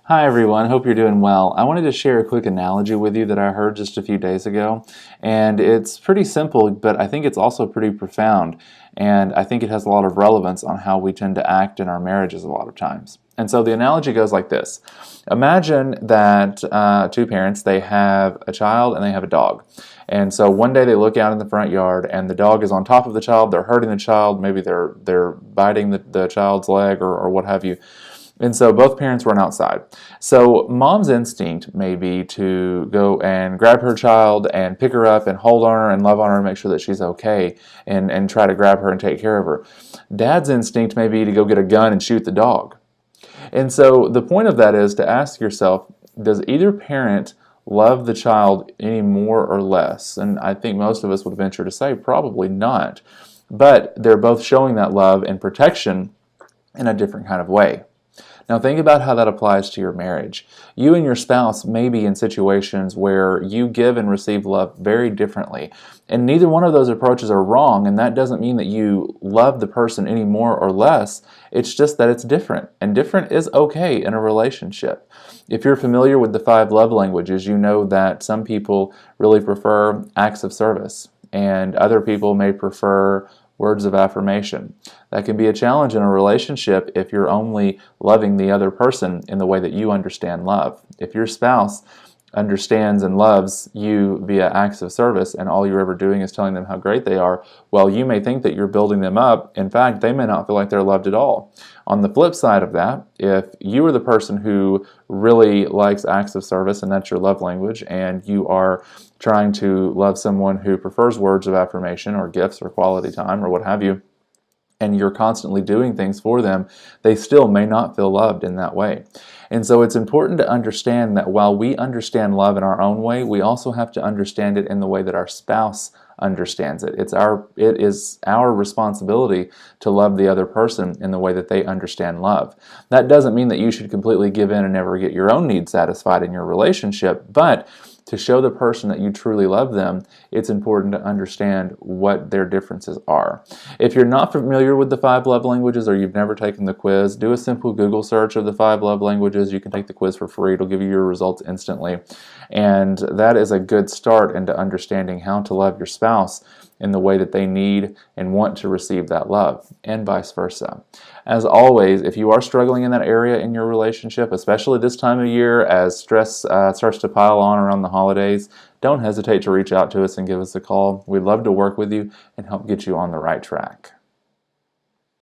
Hi everyone, hope you're doing well. I wanted to share a quick analogy with you that I heard just a few days ago. And it's pretty simple, but I think it's also pretty profound. And I think it has a lot of relevance on how we tend to act in our marriages a lot of times. And so the analogy goes like this. Imagine that two parents, they have a child and they have a dog. And so one day they look out in the front yard and the dog is on top of the child, they're hurting the child, maybe they're biting the child's leg or what have you. And so both parents run outside. So mom's instinct may be to go and grab her child and pick her up and hold on her and love on her and make sure that she's okay and try to grab her and take care of her. Dad's instinct may be to go get a gun and shoot the dog. And so the point of that is to ask yourself, does either parent love the child any more or less? And I think most of us would venture to say probably not. But they're both showing that love and protection in a different kind of way. Now think about how that applies to your marriage. You and your spouse may be in situations where you give and receive love very differently. And neither one of those approaches are wrong, and that doesn't mean that you love the person any more or less. It's just that it's different, and different is okay in a relationship. If you're familiar with the 5 love languages, you know that some people really prefer acts of service, and other people may prefer words of affirmation. That can be a challenge in a relationship if you're only loving the other person in the way that you understand love. If your spouse understands and loves you via acts of service and all you're ever doing is telling them how great they are, well, you may think that you're building them up. In fact, they may not feel like they're loved at all. On the flip side of that, if you are the person who really likes acts of service and that's your love language, and you are trying to love someone who prefers words of affirmation or gifts or quality time or what have you, and you're constantly doing things for them, they still may not feel loved in that way. And so it's important to understand that while we understand love in our own way, we also have to understand it in the way that our spouse understands it. It is our responsibility to love the other person in the way that they understand love. That doesn't mean that you should completely give in and never get your own needs satisfied in your relationship, but to show the person that you truly love them, it's important to understand what their differences are. If you're not familiar with the 5 love languages or you've never taken the quiz, do a simple Google search of the 5 love languages. You can take the quiz for free. It'll give you your results instantly. And that is a good start into understanding how to love your spouse in the way that they need and want to receive that love, and vice versa. As always, if you are struggling in that area in your relationship, especially this time of year as stress starts to pile on around the holidays, don't hesitate to reach out to us and give us a call. We'd love to work with you and help get you on the right track.